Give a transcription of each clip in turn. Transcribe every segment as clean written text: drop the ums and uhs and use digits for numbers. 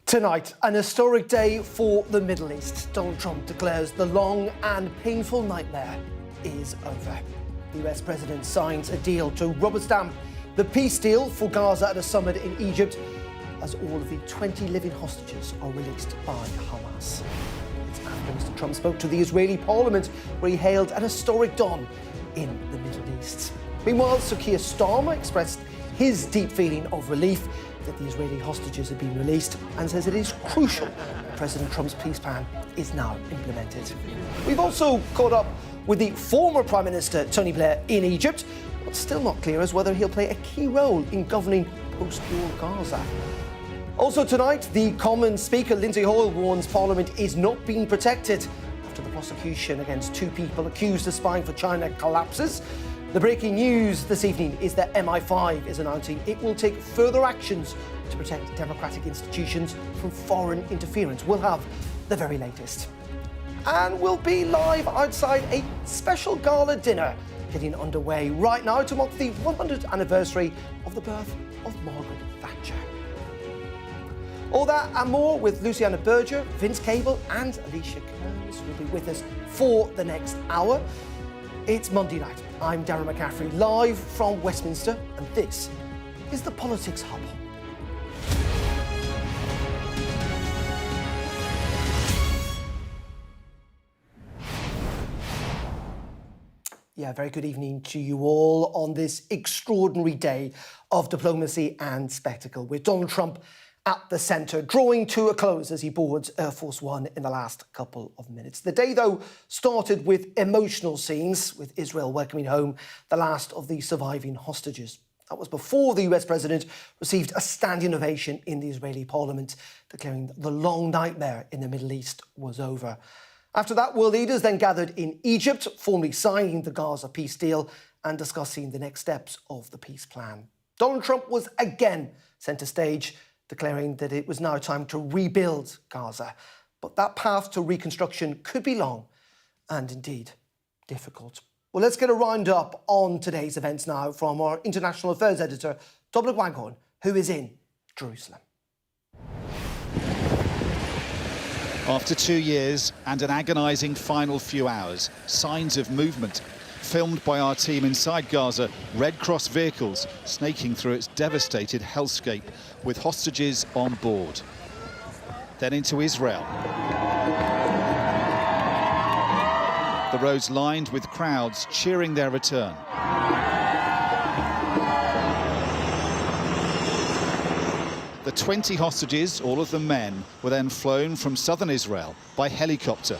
Tonight, an historic day for the Middle East. Donald Trump declares the long and painful nightmare is over. The US president signs a deal to rubber stamp the peace deal for Gaza at a summit in Egypt as all of the 20 living hostages are released by Hamas. It's after Mr. Trump spoke to the Israeli parliament where he hailed an historic dawn in the Middle East. Meanwhile, Sir Keir Starmer expressed his deep feeling of relief that the Israeli hostages have been released and says it is crucial President Trump's peace plan is now implemented. We've also caught up with the former Prime Minister Tony Blair in Egypt. What's still not clear is whether he'll play a key role in governing post-war Gaza. Also tonight, the Commons Speaker Lindsay Hoyle warns Parliament is not being protected after the prosecution against two people accused of spying for China collapses. The breaking news this evening is that MI5 is announcing it will take further actions to protect democratic institutions from foreign interference. We'll have the very latest. And we'll be live outside a special gala dinner getting underway right now to mark the 100th anniversary of the birth of Margaret Thatcher. All that and more with Luciana Berger, Vince Cable and Alicia Kearns will be with us for the next hour. It's Monday night. I'm Darren McCaffrey, live from Westminster, and this is the Politics Hub. Yeah, very good evening to you all on this extraordinary day of diplomacy and spectacle, with Donald Trump at the centre, drawing to a close as he boards Air Force One in the last couple of minutes. The day, though, started with emotional scenes, with Israel welcoming home the last of the surviving hostages. That was before the US president received a standing ovation in the Israeli parliament, declaring that the long nightmare in the Middle East was over. After that, world leaders then gathered in Egypt, formally signing the Gaza peace deal and discussing the next steps of the peace plan. Donald Trump was again centre stage, declaring that it was now time to rebuild Gaza. But that path to reconstruction could be long and indeed difficult. Well, let's get a roundup on today's events now from our international affairs editor, Dominic Waghorn, who is in Jerusalem. After 2 years and an agonising final few hours, signs of movement. Filmed by our team inside Gaza, Red Cross vehicles snaking through its devastated hellscape with hostages on board. Then into Israel. The roads lined with crowds cheering their return. The 20 hostages, all of them men, were then flown from southern Israel by helicopter.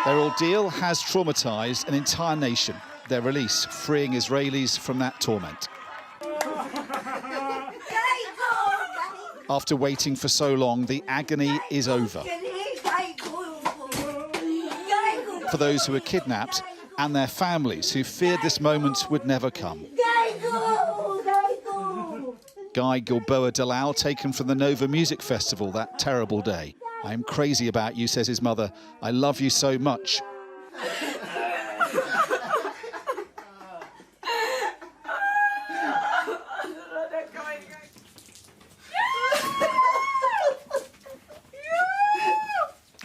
Their ordeal has traumatised an entire nation. Their release freeing Israelis from that torment. After waiting for so long, the agony is over. For those who were kidnapped and their families who feared this moment would never come. Guy Gilboa Dalal, taken from the Nova Music Festival that terrible day. "I am crazy about you," says his mother. "I love you so much."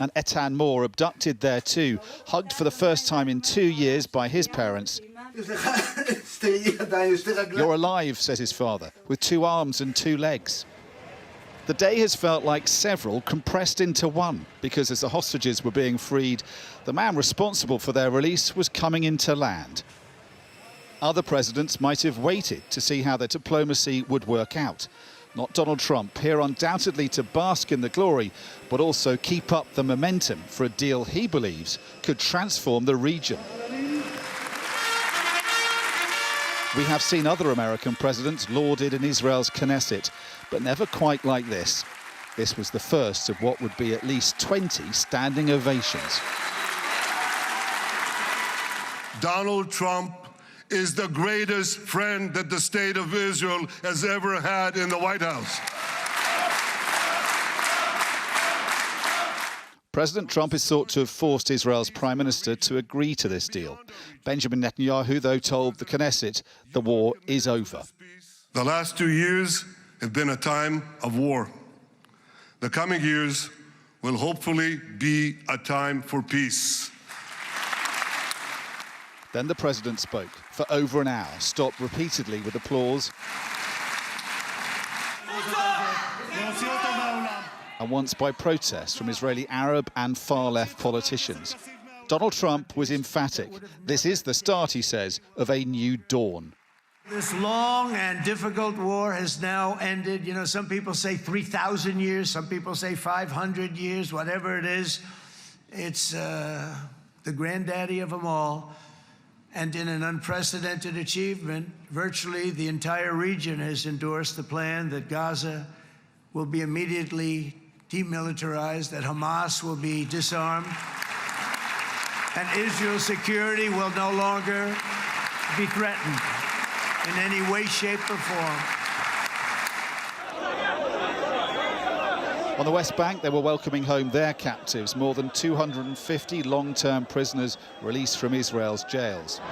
And Etan Moore, abducted there too, hugged for the first time in 2 years by his parents. "You're alive," says his father, with 2 arms and 2 legs. The day has felt like several compressed into one, because as the hostages were being freed, the man responsible for their release was coming into land. Other presidents might have waited to see how their diplomacy would work out. Not Donald Trump, here undoubtedly to bask in the glory, but also keep up the momentum for a deal he believes could transform the region. We have seen other American presidents lauded in Israel's Knesset, but never quite like this. This was the first of what would be at least 20 standing ovations. Donald Trump is the greatest friend that the state of Israel has ever had in the White House. President Trump is thought to have forced Israel's Prime Minister to agree to this deal. Benjamin Netanyahu, though, told the Knesset the war is over. The last 2 years It's been a time of war. The coming years will hopefully be a time for peace. Then the president spoke for over an hour, stopped repeatedly with applause, and once by protest from Israeli Arab and far-left politicians. Donald Trump was emphatic. This is the start, he says, of a new dawn. This long and difficult war has now ended. You know, some people say 3,000 years, some people say 500 years, whatever it is. It's the granddaddy of them all. And in an unprecedented achievement, virtually the entire region has endorsed the plan that Gaza will be immediately demilitarized, that Hamas will be disarmed, and Israel's security will no longer be threatened in any way, shape, or form. On the West Bank, they were welcoming home their captives, more than 250 long-term prisoners released from Israel's jails.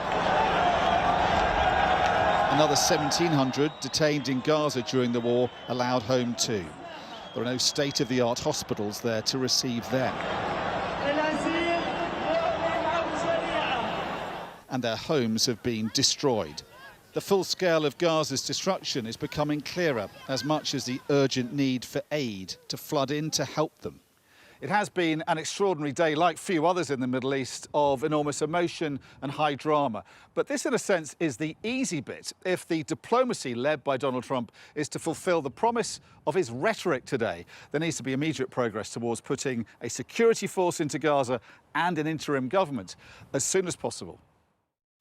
Another 1,700 detained in Gaza during the war allowed home too. There are no state-of-the-art hospitals there to receive them. And their homes have been destroyed. The full scale of Gaza's destruction is becoming clearer, as much as the urgent need for aid to flood in to help them. It has been an extraordinary day, like few others in the Middle East, of enormous emotion and high drama. But this, in a sense, is the easy bit if the diplomacy led by Donald Trump is to fulfil the promise of his rhetoric today. There needs to be immediate progress towards putting a security force into Gaza and an interim government as soon as possible.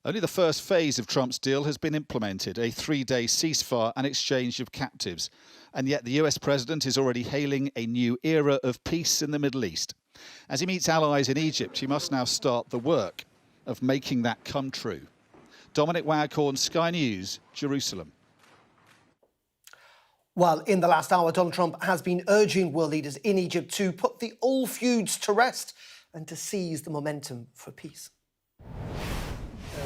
Only the first phase of Trump's deal has been implemented, a 3-day ceasefire and exchange of captives. And yet the US president is already hailing a new era of peace in the Middle East. As he meets allies in Egypt, he must now start the work of making that come true. Dominic Waghorn, Sky News, Jerusalem. Well, in the last hour, Donald Trump has been urging world leaders in Egypt to put the old feuds to rest and to seize the momentum for peace.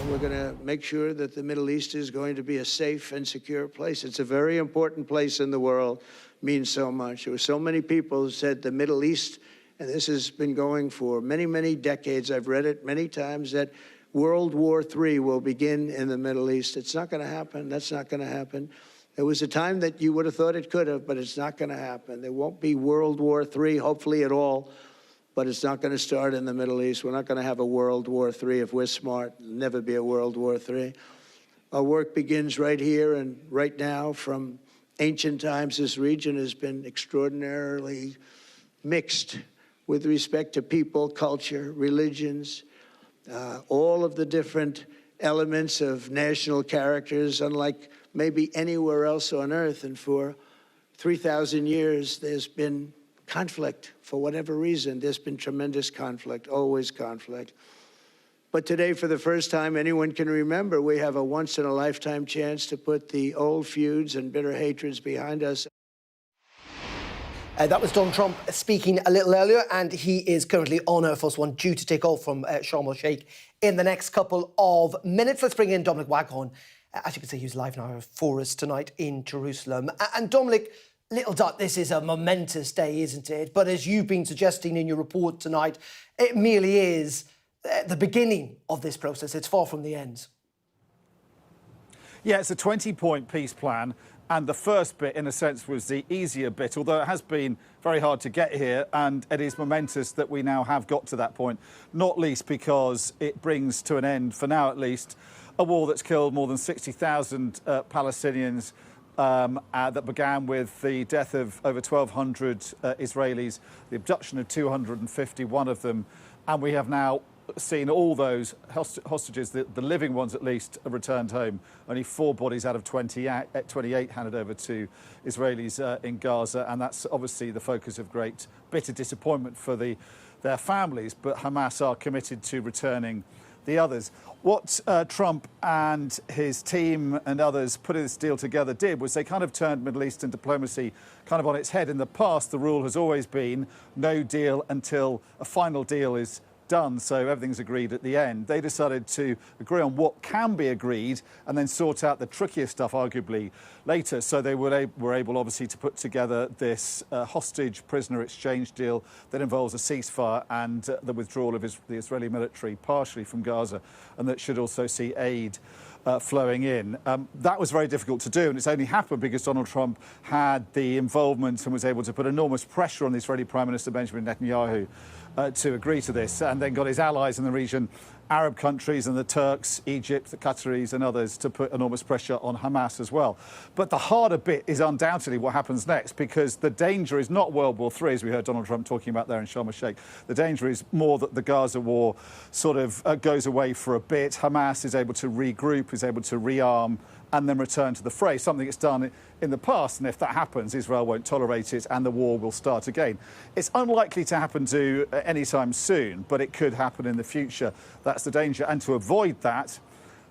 We're going to make sure that the Middle East is going to be a safe and secure place. It's a very important place in the world, means so much. There were so many people who said the Middle East, and this has been going for many, many decades. I've read it many times, that World War III will begin in the Middle East. It's not going to happen. That's not going to happen. There was a time that you would have thought it could have, but it's not going to happen. There won't be World War III, hopefully at all. But it's not going to start in the Middle East. We're not going to have a World War III if we're smart. There'll never be a World War III. Our work begins right here and right now. From ancient times, this region has been extraordinarily mixed with respect to people, culture, religions, all of the different elements of national characters, unlike maybe anywhere else on Earth. And for 3,000 years, there's been conflict. For whatever reason, there's been tremendous conflict, always conflict. But today, for the first time anyone can remember, we have a once-in-a-lifetime chance to put the old feuds and bitter hatreds behind us. That was Donald Trump speaking a little earlier, and he is currently on Air Force One, due to take off from Sharm el-Sheikh in the next couple of minutes. Let's bring in Dominic Waghorn. As you can see, he's live now for us tonight in Jerusalem. And Dominic, little doubt this is a momentous day, isn't it? But as you've been suggesting in your report tonight, it merely is the beginning of this process. It's far from the end. Yeah, it's a 20-point peace plan. And the first bit, in a sense, was the easier bit, although it has been very hard to get here. And it is momentous that we now have got to that point, not least because it brings to an end, for now at least, a war that's killed more than 60,000 Palestinians, that began with the death of over 1,200 Israelis, the abduction of 251 of them, and we have now seen all those hostages, the living ones at least, returned home. Only 4 bodies out of 28 handed over to Israelis in Gaza, and that's obviously the focus of great bitter disappointment for their families, but Hamas are committed to returning the others. What Trump and his team and others putting this deal together did was they kind of turned Middle Eastern diplomacy kind of on its head. In the past, the rule has always been no deal until a final deal is done, so everything's agreed at the end. They decided to agree on what can be agreed and then sort out the trickier stuff, arguably, later. So they were able, obviously, to put together this hostage prisoner exchange deal that involves a ceasefire and the withdrawal of the Israeli military partially from Gaza, and that should also see aid flowing in. That was very difficult to do, and it's only happened because Donald Trump had the involvement and was able to put enormous pressure on the Israeli Prime Minister Benjamin Netanyahu to agree to this, and then got his allies in the region, Arab countries and the Turks, Egypt, the Qataris and others, to put enormous pressure on Hamas as well. But the harder bit is undoubtedly what happens next, because the danger is not World War III, as we heard Donald Trump talking about there in Sharm el-Sheikh. The danger is more that the Gaza war sort of goes away for a bit. Hamas is able to regroup, is able to rearm, and then return to the fray, something it's done in the past. And if that happens, Israel won't tolerate it and the war will start again. It's unlikely to happen anytime soon, but it could happen in the future. That's the danger. And to avoid that,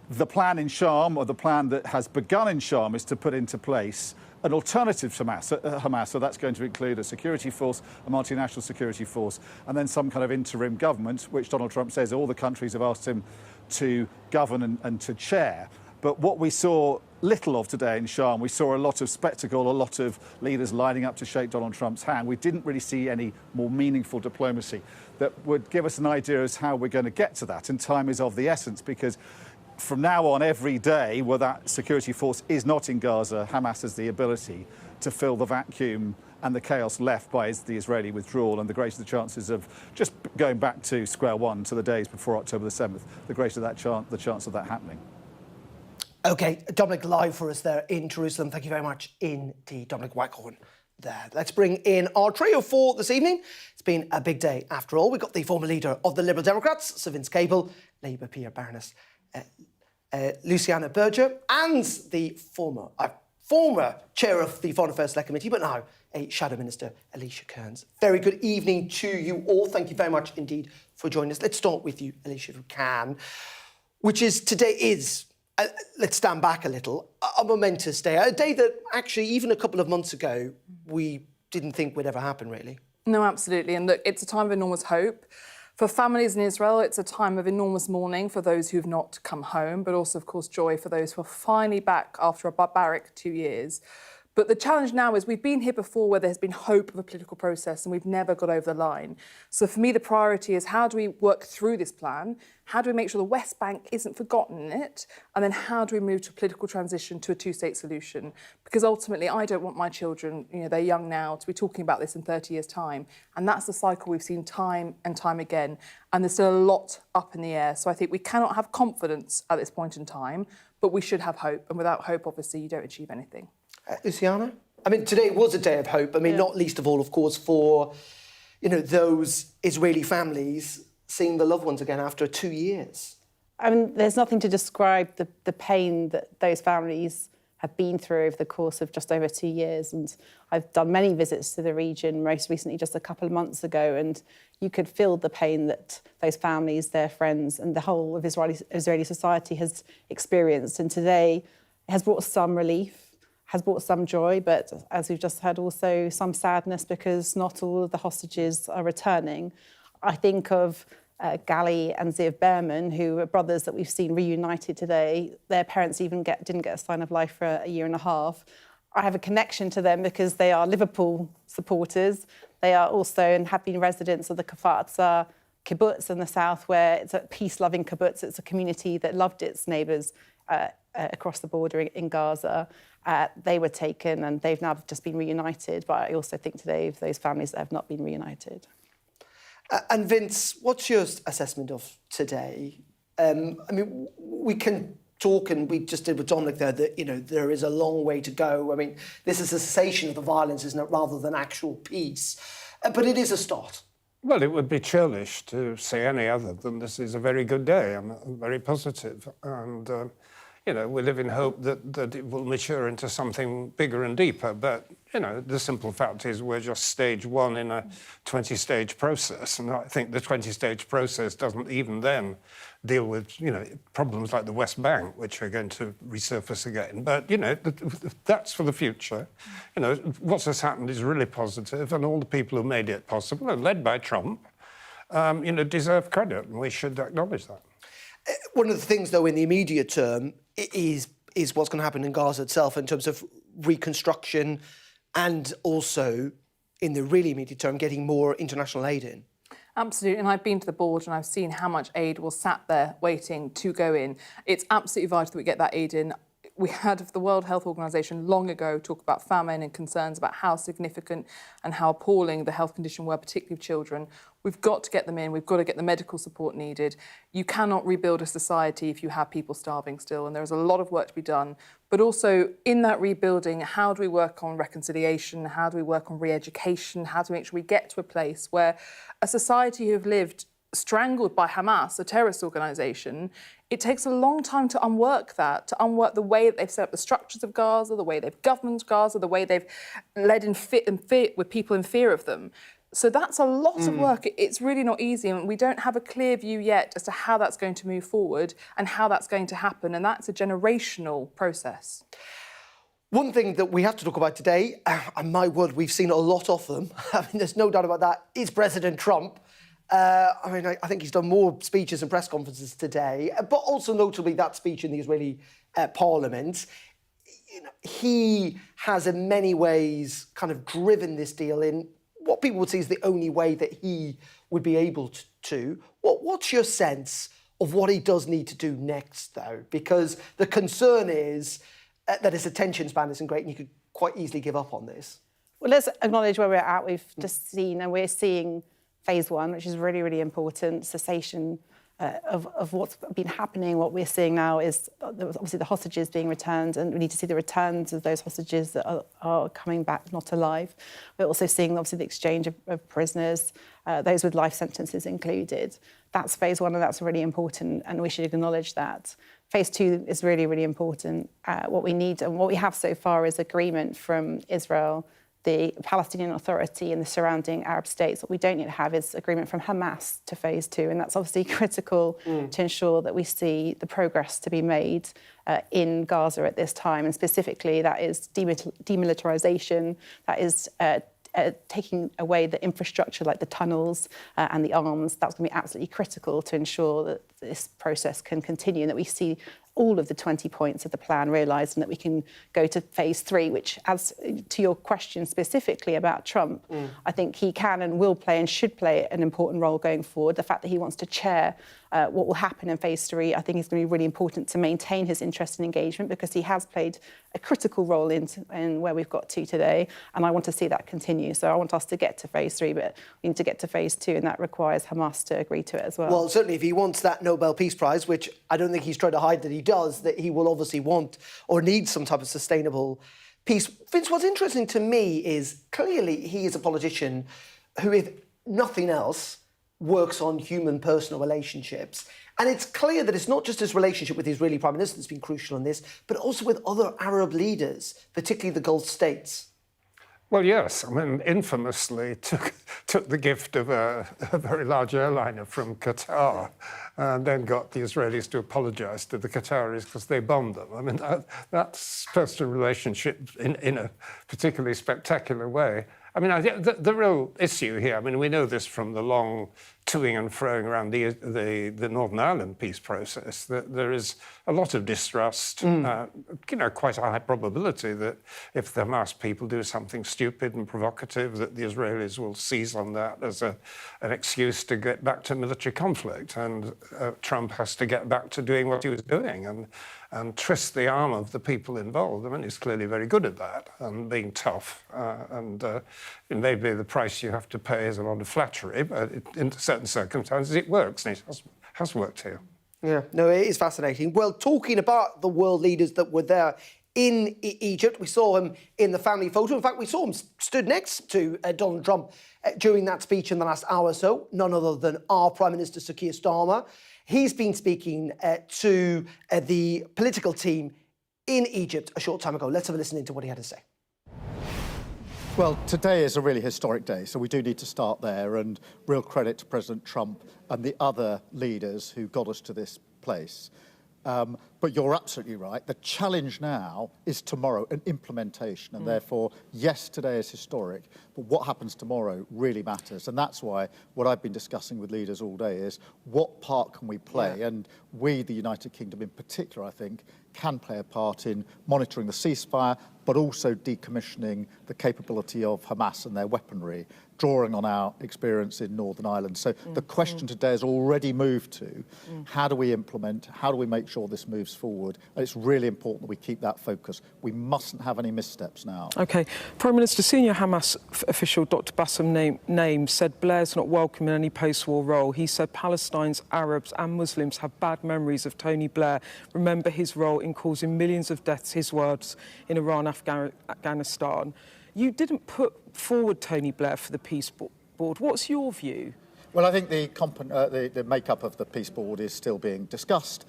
the plan in Sharm, or the plan that has begun in Sharm, is to put into place an alternative to Hamas. So that's going to include a security force, a multinational security force, and then some kind of interim government, which Donald Trump says all the countries have asked him to govern and to chair. But what we saw little of today in Sharm, we saw a lot of spectacle, a lot of leaders lining up to shake Donald Trump's hand. We didn't really see any more meaningful diplomacy that would give us an idea as how we're going to get to that. And time is of the essence, because from now on, every day where that security force is not in Gaza, Hamas has the ability to fill the vacuum and the chaos left by the Israeli withdrawal, and the greater the chances of just going back to square one, to the days before October the 7th, the greater the chance of that happening. OK, Dominic live for us there in Jerusalem. Thank you very much indeed, Dominic Waghorn there. Let's bring in our trio for this evening. It's been a big day after all. We've got the former leader of the Liberal Democrats, Sir Vince Cable, Labour peer Baroness Luciana Berger, and the former chair of the Foreign Affairs Select Committee, but now a Shadow Minister, Alicia Kearns. Very good evening to you all. Thank you very much indeed for joining us. Let's start with you, Alicia, if we can, which is today is... let's stand back a little. A momentous day. A day that actually, even a couple of months ago, we didn't think would ever happen, really. No, absolutely. And look, it's a time of enormous hope. For families in Israel, it's a time of enormous mourning for those who've not come home, but also, of course, joy for those who are finally back after a barbaric 2 years. But the challenge now is we've been here before where there's been hope of a political process and we've never got over the line. So for me, the priority is how do we work through this plan? How do we make sure the West Bank isn't forgotten in it? And then how do we move to a political transition to a two-state solution? Because ultimately, I don't want my children, they're young now, to be talking about this in 30 years' time. And that's the cycle we've seen time and time again. And there's still a lot up in the air. So I think we cannot have confidence at this point in time, but we should have hope. And without hope, obviously, you don't achieve anything. Luciana? I mean, today was a day of hope. I mean, not least of all, of course, for, those Israeli families seeing the loved ones again after 2 years. I mean, there's nothing to describe the pain that those families have been through over the course of just over 2 years. And I've done many visits to the region, most recently just a couple of months ago, and you could feel the pain that those families, their friends, and the whole of Israeli society has experienced. And today has brought some relief, has brought some joy, but as we've just heard, also some sadness because not all of the hostages are returning. I think of Gali and Ziv Behrman, who are brothers that we've seen reunited today. Their parents even didn't get a sign of life for a year and a half. I have a connection to them because they are Liverpool supporters. They are also and have been residents of the Kfar kibbutz in the south, where it's a peace-loving kibbutz. It's a community that loved its neighbours across the border in Gaza. They were taken and they've now just been reunited. But I also think today of those families that have not been reunited. And Vince, what's your assessment of today? I mean, we can talk, and we just did with Dominic there, that, there is a long way to go. I mean, this is a cessation of the violence, isn't it, rather than actual peace. But it is a start. Well, it would be churlish to say any other than this is a very good day and very positive. And, we live in hope that it will mature into something bigger and deeper. But, the simple fact is we're just stage one in a 20-stage process. And I think the 20-stage process doesn't even then deal with, problems like the West Bank, which are going to resurface again. But, that's for the future. What has happened is really positive, and all the people who made it possible are led by Trump. deserve credit, and we should acknowledge that. One of the things, though, in the immediate term is what's going to happen in Gaza itself in terms of reconstruction and also, in the really immediate term, getting more international aid in. Absolutely, and I've been to the board and I've seen how much aid was sat there waiting to go in. It's absolutely vital that we get that aid in. We had the World Health Organization long ago talk about famine and concerns about how significant and how appalling the health condition were, particularly of children. We've got to get them in. We've got to get the medical support needed. You cannot rebuild a society if you have people starving still, and there's a lot of work to be done. But also, in that rebuilding, how do we work on reconciliation? How do we work on re-education? How do we make sure we get to a place where a society who have lived strangled by Hamas, a terrorist organisation, it takes a long time to unwork that, to unwork the way that they've set up the structures of Gaza, the way they've governed Gaza, the way they've led in fear with people in fear of them. So that's a lot of work. It's really not easy, and we don't have a clear view yet as to how that's going to move forward and how that's going to happen, and that's a generational process. One thing that we have to talk about today, and my word, we've seen a lot of them, I mean, there's no doubt about that, is President Trump. I think he's done more speeches and press conferences today, but also notably that speech in the Israeli parliament. He has in many ways kind of driven this deal in what people would see is the only way that he would be able to. What's your sense of what he does need to do next, though? Because the concern is that his attention span isn't great and you could quite easily give up on this. Well, let's acknowledge where we're at. We've just seen, and we're seeing phase one, which is really, really important, cessation of what's been happening. What we're seeing now is obviously the hostages being returned, and we need to see the returns of those hostages that are coming back not alive. We're also seeing obviously the exchange of prisoners, those with life sentences included. That's phase one, and that's really important, and we should acknowledge that. Phase two is really, really important. What we need and what we have so far is agreement from Israel, the Palestinian Authority and the surrounding Arab states. What we don't yet have is agreement from Hamas to phase two, and that's obviously critical to ensure that we see the progress to be made in Gaza at this time, and specifically that is demilitarization, that is taking away the infrastructure like the tunnels and the arms. That's going to be absolutely critical to ensure that this process can continue and that we see all of the 20 points of the plan realised and that we can go to phase three, which, as to your question specifically about Trump, I think he can and will play and should play an important role going forward. The fact that he wants to chair what will happen in phase three, I think is going to be really important to maintain his interest and engagement, because he has played a critical role in where we've got to today, and I want to see that continue. So I want us to get to phase three, but we need to get to phase two, and that requires Hamas to agree to it as well. Well, certainly if he wants that Nobel Peace Prize, which I don't think he's trying to hide that he does, that he will obviously want or need some type of sustainable peace. Vince, what's interesting to me is clearly he is a politician who, if nothing else, works on human personal relationships. And it's clear that it's not just his relationship with the Israeli Prime Minister that's been crucial in this, but also with other Arab leaders, particularly the Gulf states. Well, yes. I mean, infamously took the gift of a very large airliner from Qatar and then got the Israelis to apologise to the Qataris because they bombed them. I mean, that's personal relationship in a particularly spectacular way. I mean, I think the real issue here, I mean, we know this from the long toing and froing around the Northern Ireland peace process, that there is a lot of distrust, quite a high probability that if the Hamas people do something stupid and provocative, that the Israelis will seize on that as an excuse to get back to military conflict. And Trump has to get back to doing what he was doing and twist the arm of the people involved. I mean, he's clearly very good at that and being tough. Maybe the price you have to pay is a lot of flattery, but in certain circumstances it works, and it has worked here. Yeah, no, it is fascinating. Well, talking about the world leaders that were there in Egypt, we saw him in the family photo. In fact, we saw him stood next to Donald Trump during that speech in the last hour or so, none other than our Prime Minister, Sir Keir Starmer. He's been speaking to the political team in Egypt a short time ago. Let's have a listen into what he had to say. Well, today is a really historic day, so we do need to start there, and real credit to President Trump and the other leaders who got us to this place. But you're absolutely right. The challenge now is tomorrow, an implementation. And therefore, yes, today is historic, but what happens tomorrow really matters. And that's why what I've been discussing with leaders all day is what part can we play? Yeah. And we, the United Kingdom in particular, I think, can play a part in monitoring the ceasefire, but also decommissioning the capability of Hamas and their weaponry, drawing on our experience in Northern Ireland. So the question today has already moved to how do we implement, how do we make sure this moves forward? And it's really important that we keep that focus. We mustn't have any missteps now. OK. Prime Minister, senior Hamas official Dr Bassem Naim said Blair's not welcome in any post-war role. He said Palestinians, Arabs and Muslims have bad memories of Tony Blair. Remember his role in causing millions of deaths, his words, in Iran, Afghanistan. You didn't put forward Tony Blair for the Peace Board. What's your view? Well, I think the makeup of the Peace Board is still being discussed.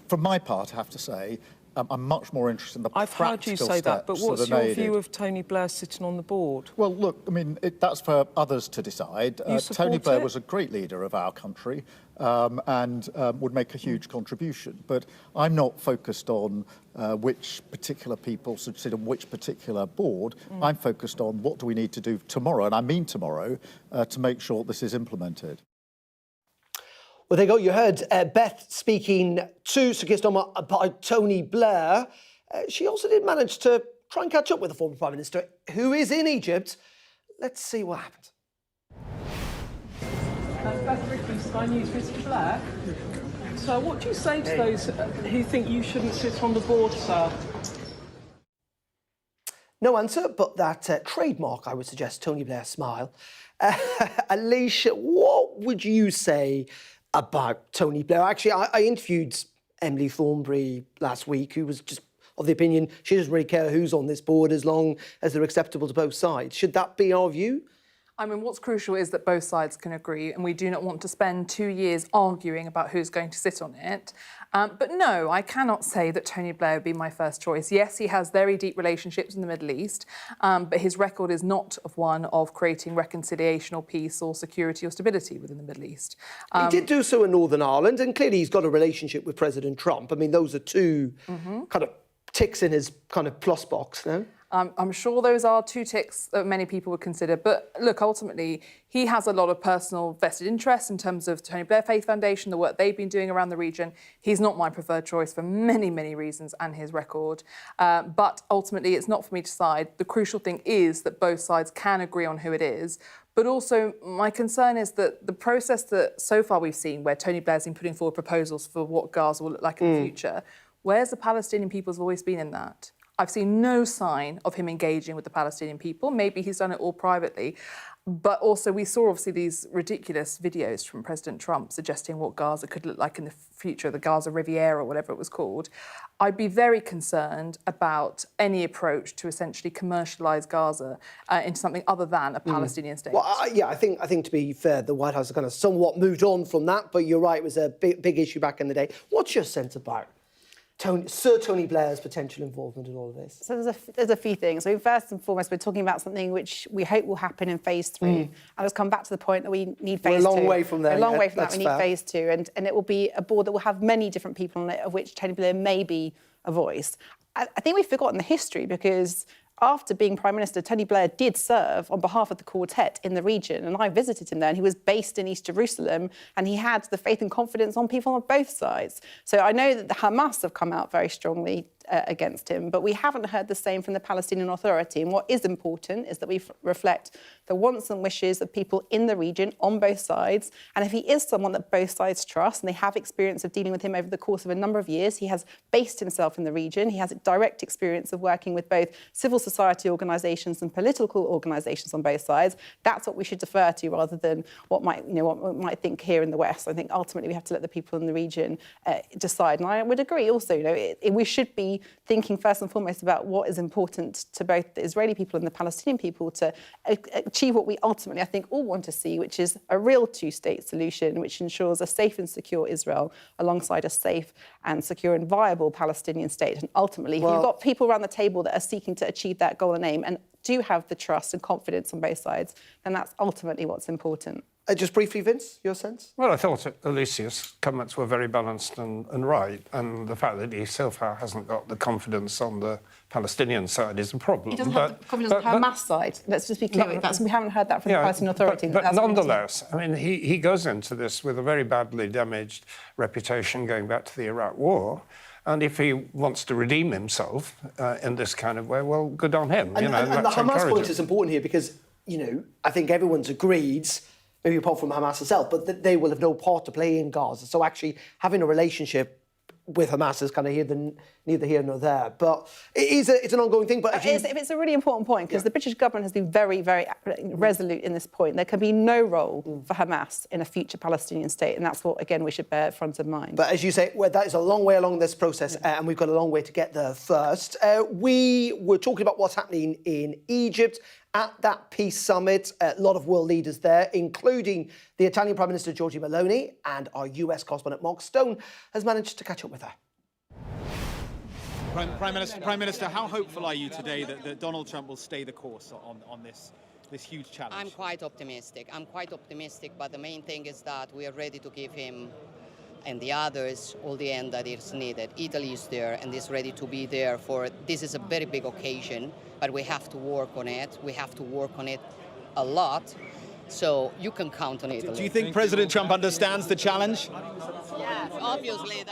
For my part, I have to say, I'm much more interested in the practical steps. I've heard you say that, but what's your view of Tony Blair sitting on the board? Well, look, I mean, that's for others to decide. Tony Blair was a great leader of our country and would make a huge contribution. But I'm not focused on which particular people should sit on which particular board. I'm focused on what do we need to do tomorrow, and I mean tomorrow, to make sure this is implemented. Well, there you go. You heard Beth speaking to Sir Keir Starmer about Tony Blair. She also did manage to try and catch up with the former Prime Minister, who is in Egypt. Let's see what happened. Beth Ricky, Sky News, Mr Blair. So what do you say to those who think you shouldn't sit on the board, sir? No answer, but that trademark, I would suggest, Tony Blair smile. Alicia, what would you say about Tony Blair? Actually, I interviewed Emily Thornberry last week, who was just of the opinion she doesn't really care who's on this board as long as they're acceptable to both sides. Should that be our view? I mean, what's crucial is that both sides can agree, and we do not want to spend 2 years arguing about who's going to sit on it. But no, I cannot say that Tony Blair would be my first choice. Yes, he has very deep relationships in the Middle East, but his record is not of one of creating reconciliation or peace or security or stability within the Middle East. He did do so in Northern Ireland, and clearly he's got a relationship with President Trump. I mean, those are two kind of ticks in his kind of plus box, no? I'm sure those are two ticks that many people would consider. But look, ultimately, he has a lot of personal vested interests in terms of Tony Blair Faith Foundation, the work they've been doing around the region. He's not my preferred choice for many, many reasons and his record. But ultimately, it's not for me to decide. The crucial thing is that both sides can agree on who it is. But also, my concern is that the process that so far we've seen, where Tony Blair's been putting forward proposals for what Gaza will look like in the future, where's the Palestinian people's voice been in that? I've seen no sign of him engaging with the Palestinian people. Maybe he's done it all privately. But also we saw obviously these ridiculous videos from President Trump suggesting what Gaza could look like in the future, the Gaza Riviera or whatever it was called. I'd be very concerned about any approach to essentially commercialise Gaza into something other than a Palestinian state. Well, yeah, I think to be fair, the White House has kind of somewhat moved on from that, but you're right, it was a big issue back in the day. What's your sense about Sir Tony Blair's potential involvement in all of this? So there's a few things. I mean, first and foremost, we're talking about something which we hope will happen in phase 3. I'll just come back to the point that we need phase 2. We're a long way from there. We're a long way from that. We need phase 2. And it will be a board that will have many different people on it, of which Tony Blair may be a voice. I think we've forgotten the history because after being Prime Minister, Tony Blair did serve on behalf of the Quartet in the region, and I visited him there, and he was based in East Jerusalem, and he had the faith and confidence on people on both sides. So I know that the Hamas have come out very strongly against him, but we haven't heard the same from the Palestinian Authority. And what is important is that we reflect the wants and wishes of people in the region on both sides. And if he is someone that both sides trust, and they have experience of dealing with him over the course of a number of years, he has based himself in the region, he has direct experience of working with both civil society organisations and political organisations on both sides. That's what we should defer to rather than what we might think here in the West. I think ultimately we have to let the people in the region decide. And I would agree also, we should be thinking first and foremost about what is important to both the Israeli people and the Palestinian people to achieve what we ultimately, I think, all want to see, which is a real two-state solution, which ensures a safe and secure Israel alongside a safe and secure and viable Palestinian state. And ultimately, if you've got people around the table that are seeking to achieve that goal and aim and do have the trust and confidence on both sides, then that's ultimately what's important. Just briefly, Vince, your sense? Well, I thought Alicia's comments were very balanced and right, and the fact that he so far hasn't got the confidence on the Palestinian side is a problem. He doesn't have the confidence on the Hamas side. Let's just be clear with that. We haven't heard that from the Palestinian Authority. But nonetheless, I mean, he goes into this with a very badly damaged reputation going back to the Iraq War. And if he wants to redeem himself in this kind of way, well, good on him. And the Hamas point is important here because, I think everyone's agreed, maybe apart from Hamas itself, but that they will have no part to play in Gaza. So actually having a relationship with Hamas is kind of neither here nor there. But it's an ongoing thing. But it's a really important point because the British government has been very, very resolute in this point. There can be no role for Hamas in a future Palestinian state, and that's what, again, we should bear front of mind. But as you say, that is a long way along this process, and we've got a long way to get there first. We were talking about what's happening in Egypt at that peace summit. A lot of world leaders there, including the Italian Prime Minister Giorgia Meloni, and our US correspondent Mark Stone has managed to catch up with her. Prime Minister, how hopeful are you today that Donald Trump will stay the course on this huge challenge? I'm quite optimistic. But the main thing is that we are ready to give him and the others all the end that is needed. Italy is there and is ready to be there for. This is a very big occasion, but we have to work on it. We have to work on it a lot. So you can count on Italy. Do you think President Trump understands the challenge? Yes, obviously.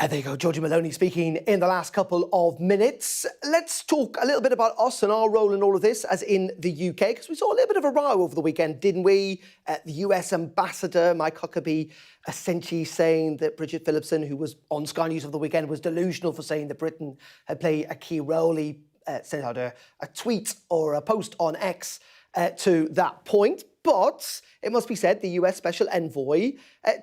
There you go, Giorgia Meloni speaking in the last couple of minutes. Let's talk a little bit about us and our role in all of this, as in the UK, because we saw a little bit of a row over the weekend, didn't we? The US ambassador, Mike Huckabee, essentially saying that Bridget Phillipson, who was on Sky News over the weekend, was delusional for saying that Britain had played a key role. He sent out a tweet or a post on X to that point. But it must be said, the US Special Envoy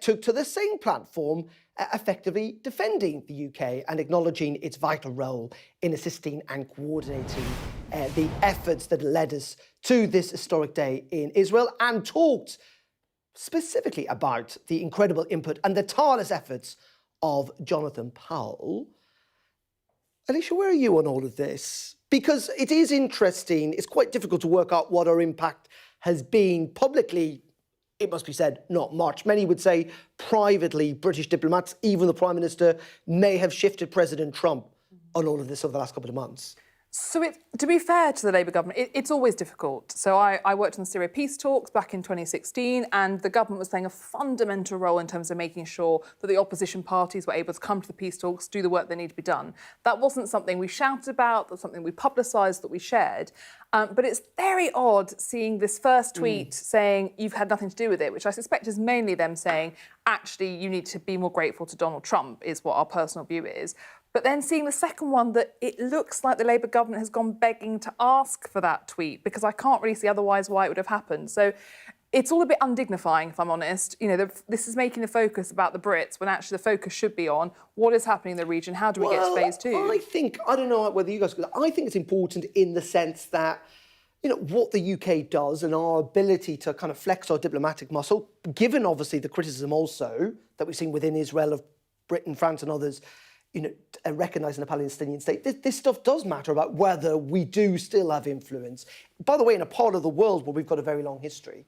took to the same platform, effectively defending the UK and acknowledging its vital role in assisting and coordinating the efforts that led us to this historic day in Israel, and talked specifically about the incredible input and the tireless efforts of Jonathan Powell. Alicia, where are you on all of this? Because it is interesting, it's quite difficult to work out what our impact has been publicly. It must be said, not much. Many would say privately, British diplomats, even the Prime Minister, may have shifted President Trump on all of this over the last couple of months. So to be fair to the Labour government, it's always difficult. So I worked on the Syria peace talks back in 2016, and the government was playing a fundamental role in terms of making sure that the opposition parties were able to come to the peace talks, do the work that needed to be done. That wasn't something we shouted about, that's something we publicised, that we shared. But it's very odd seeing this first tweet saying you've had nothing to do with it, which I suspect is mainly them saying, actually, you need to be more grateful to Donald Trump, is what our personal view is. But then seeing the second one, that it looks like the Labour government has gone begging to ask for that tweet, because I can't really see otherwise why it would have happened. So it's all a bit undignifying, if I'm honest. This is making the focus about the Brits when actually the focus should be on what is happening in the region, how do we get to phase two? I don't know whether you guys, I think it's important in the sense that, what the UK does and our ability to kind of flex our diplomatic muscle, given obviously the criticism also that we've seen within Israel of Britain, France and others, recognising the Palestinian state. This stuff does matter about whether we do still have influence. By the way, in a part of the world where we've got a very long history.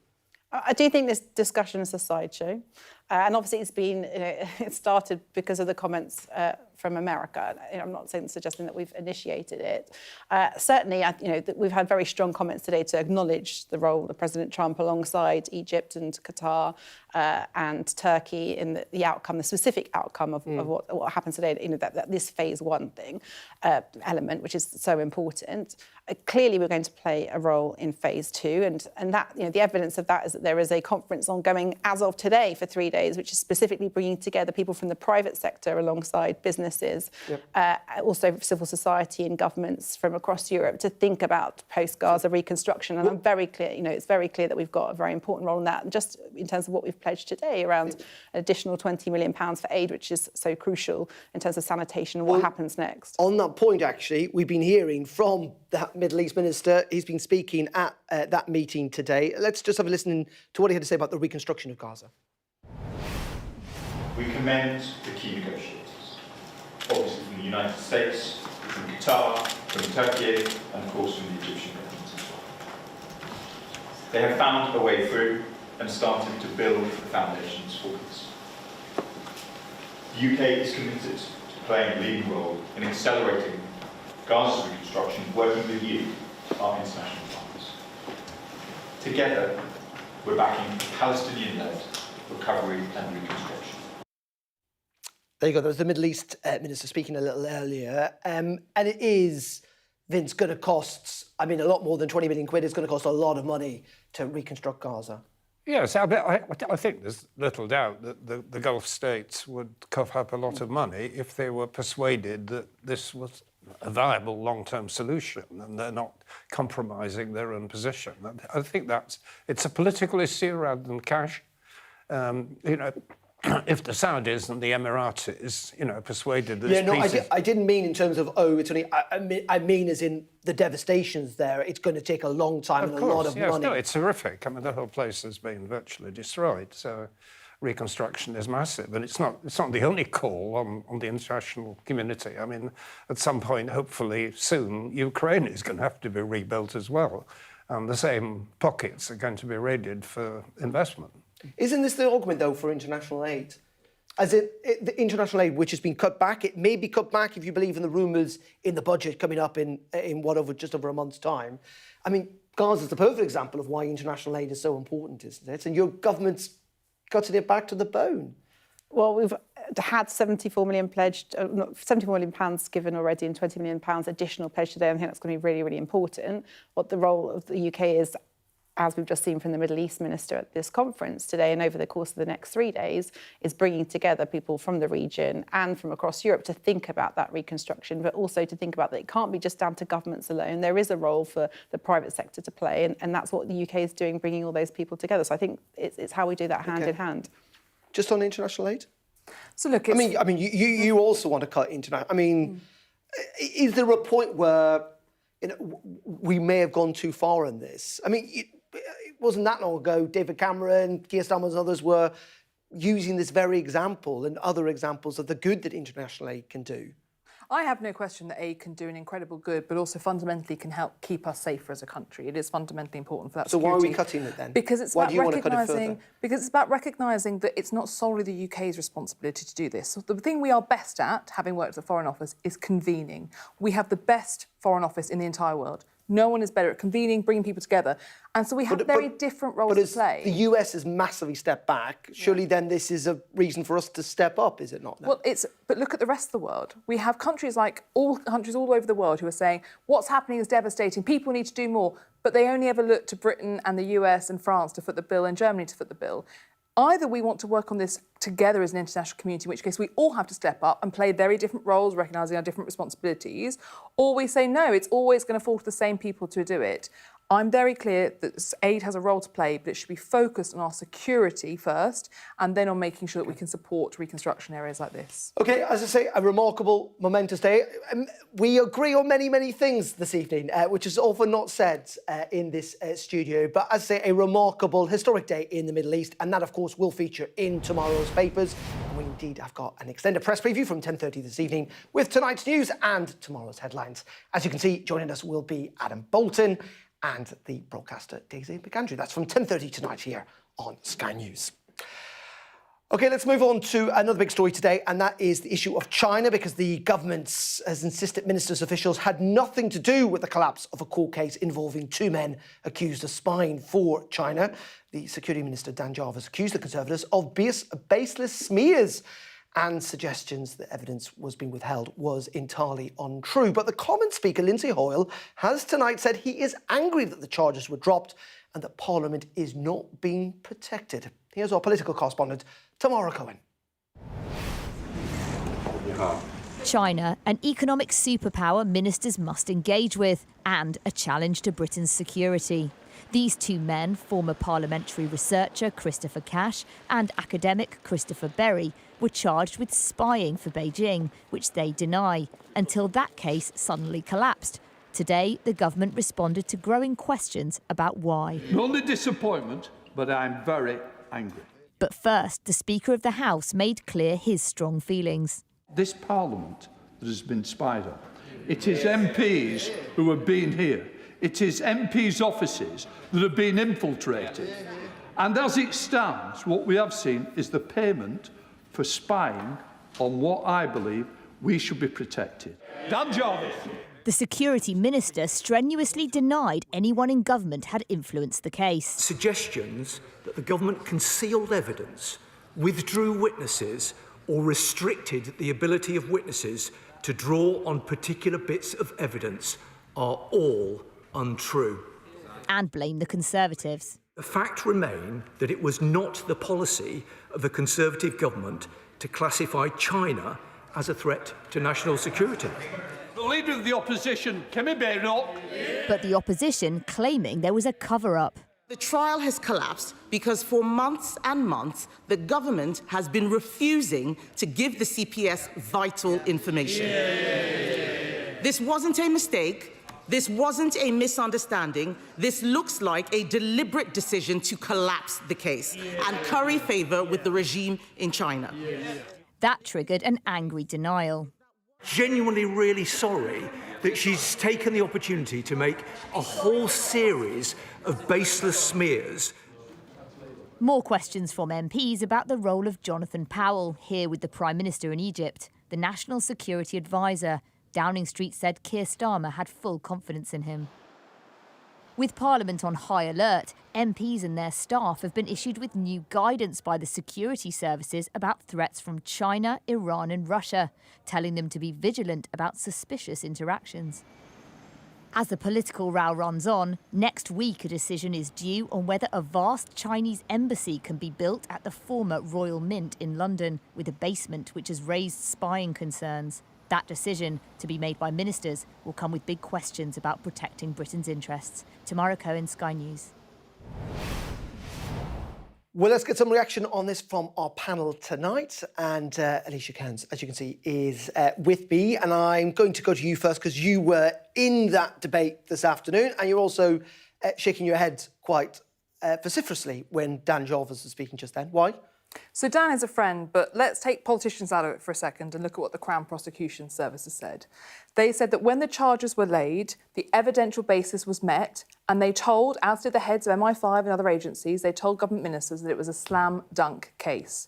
I do think this discussion is a sideshow. And obviously it's been, it started because of the comments from America. I'm not suggesting that we've initiated it. Certainly, we've had very strong comments today to acknowledge the role of President Trump alongside Egypt and Qatar and Turkey in the outcome, the specific outcome of what happens today. That this phase one thing element, which is so important. Clearly, we're going to play a role in phase two, and that the evidence of that is that there is a conference ongoing as of today for 3 days, which is specifically bringing together people from the private sector alongside businesses, also civil society and governments from across Europe to think about post-Gaza reconstruction. And I'm very clear, it's very clear that we've got a very important role in that. And just in terms of what we've pledged today, around an additional £20 million for aid, which is so crucial in terms of sanitation and what happens next. On that point, actually, we've been hearing from the Middle East minister. He's been speaking at that meeting today. Let's just have a listen to what he had to say about the reconstruction of Gaza. We commend the key negotiators, obviously from the United States, from Qatar, from Turkey, and of course from the Egyptian government as well. They have found a way through and started to build the foundations for peace. The UK is committed to playing a leading role in accelerating Gaza's reconstruction, working with you, our international partners. Together, we're backing Palestinian-led recovery and reconstruction. There you go. There was the Middle East minister speaking a little earlier. And it is, Vince, going to cost, I mean, a lot more than 20 million quid. It's going to cost a lot of money to reconstruct Gaza. Yes, I think there's little doubt that the Gulf states would cough up a lot of money if they were persuaded that this was a viable long-term solution and they're not compromising their own position. I think it's a political issue rather than cash. You know, if the Saudis and the Emiratis, you know, persuaded this I didn't mean in terms of, it's only, I mean as in the devastations there. It's going to take a long time and a lot of money. No, it's horrific. I mean, the whole place has been virtually destroyed. So reconstruction is massive. And it's not the only call on the international community. I mean, at some point, hopefully soon, Ukraine is going to have to be rebuilt as well. And the same pockets are going to be raided for investment. Isn't this the argument, though, for international aid? As the international aid, which has been cut back, it may be cut back if you believe in the rumours in the budget coming up in just over a month's time. I mean, Gaza's the perfect example of why international aid is so important, isn't it? And your government's cutting it back to the bone. Well, we've had 74 million pledged, £74 million given already and £20 million additional pledged today. I think that's going to be really, really important. What the role of the UK is, as we've just seen from the Middle East minister at this conference today and over the course of the next 3 days, is bringing together people from the region and from across Europe to think about that reconstruction, but also to think about that it can't be just down to governments alone. There is a role for the private sector to play, and that's what the UK is doing, bringing all those people together. So I think it's how we do that hand in hand. Just on international aid? So look, I mean, you also want to cut international. I mean, is there a point where we may have gone too far in this? I mean, it wasn't that long ago, David Cameron, Keir Starmer and others were using this very example and other examples of the good that international aid can do. I have no question that aid can do an incredible good, but also fundamentally can help keep us safer as a country. It is fundamentally important for that security. So why are we cutting it then? Because it's about recognising that it's not solely the UK's responsibility to do this. So the thing we are best at, having worked at the Foreign Office, is convening. We have the best Foreign Office in the entire world. No one is better at convening, bringing people together. And so we have very different roles to play. The US has massively stepped back. Surely then this is a reason for us to step up, is it not? Now? Well, but look at the rest of the world. We have countries all over the world who are saying, what's happening is devastating, people need to do more. But they only ever look to Britain and the US and France to foot the bill and Germany to foot the bill. Either we want to work on this together as an international community, in which case we all have to step up and play very different roles, recognising our different responsibilities, or we say, no, it's always going to fall to the same people to do it. I'm very clear that aid has a role to play, but it should be focused on our security first and then on making sure that we can support reconstruction areas like this. OK, as I say, a remarkable, momentous day. We agree on many, many things this evening, which is often not said in this studio. But as I say, a remarkable, historic day in the Middle East. And that, of course, will feature in tomorrow's papers. And we indeed have got an extended press preview from 10:30 this evening with tonight's news and tomorrow's headlines. As you can see, joining us will be Adam Bolton and the broadcaster Daisy McAndrew. That's from 10:30 tonight here on Sky News. OK, let's move on to another big story today, and that is the issue of China, because the government has insisted ministers' officials had nothing to do with the collapse of a court case involving two men accused of spying for China. The Security Minister, Dan Jarvis, accused the Conservatives of baseless smears, and suggestions that evidence was being withheld was entirely untrue. But the Commons Speaker, Lindsay Hoyle, has tonight said he is angry that the charges were dropped and that Parliament is not being protected. Here's our political correspondent, Tamara Cohen. China, an economic superpower ministers must engage with, and a challenge to Britain's security. These two men, former parliamentary researcher Christopher Cash and academic Christopher Berry, were charged with spying for Beijing, which they deny, until that case suddenly collapsed. Today, the government responded to growing questions about why. Not only disappointment, but I'm very angry. But first, the Speaker of the House made clear his strong feelings. This Parliament that has been spied on, it is MPs who have been here. It is MPs' offices that have been infiltrated. And as it stands, what we have seen is the payment for spying on what I believe we should be protected. Dan Jarvis. The security minister strenuously denied anyone in government had influenced the case. Suggestions that the government concealed evidence, withdrew witnesses, or restricted the ability of witnesses to draw on particular bits of evidence are all untrue. And blame the Conservatives. The fact remains that it was not the policy of the Conservative government to classify China as a threat to national security. The Leader of the Opposition, Kemi Badenoch. But the opposition claiming there was a cover-up. The trial has collapsed because for months and months, the government has been refusing to give the CPS vital information. This wasn't a mistake. This wasn't a misunderstanding. This looks like a deliberate decision to collapse the case and curry favour with the regime in China. That triggered an angry denial. Genuinely really sorry that she's taken the opportunity to make a whole series of baseless smears. More questions from MPs about the role of Jonathan Powell, here with the Prime Minister in Egypt, the National Security Advisor. Downing Street said Keir Starmer had full confidence in him. With Parliament on high alert, MPs and their staff have been issued with new guidance by the security services about threats from China, Iran and Russia, telling them to be vigilant about suspicious interactions. As the political row runs on, next week a decision is due on whether a vast Chinese embassy can be built at the former Royal Mint in London, with a basement which has raised spying concerns. That decision, to be made by ministers, will come with big questions about protecting Britain's interests. Tamara Cohen, Sky News. Well, let's get some reaction on this from our panel tonight. And Alicia Cairns, as you can see, is with me. And I'm going to go to you first because you were in that debate this afternoon and you're also shaking your head quite vociferously when Dan Jarvis was speaking just then. Why? So Dan is a friend, but let's take politicians out of it for a second and look at what the Crown Prosecution Service has said. They said that when the charges were laid, the evidential basis was met, and they told, as did the heads of MI5 and other agencies, they told government ministers that it was a slam dunk case.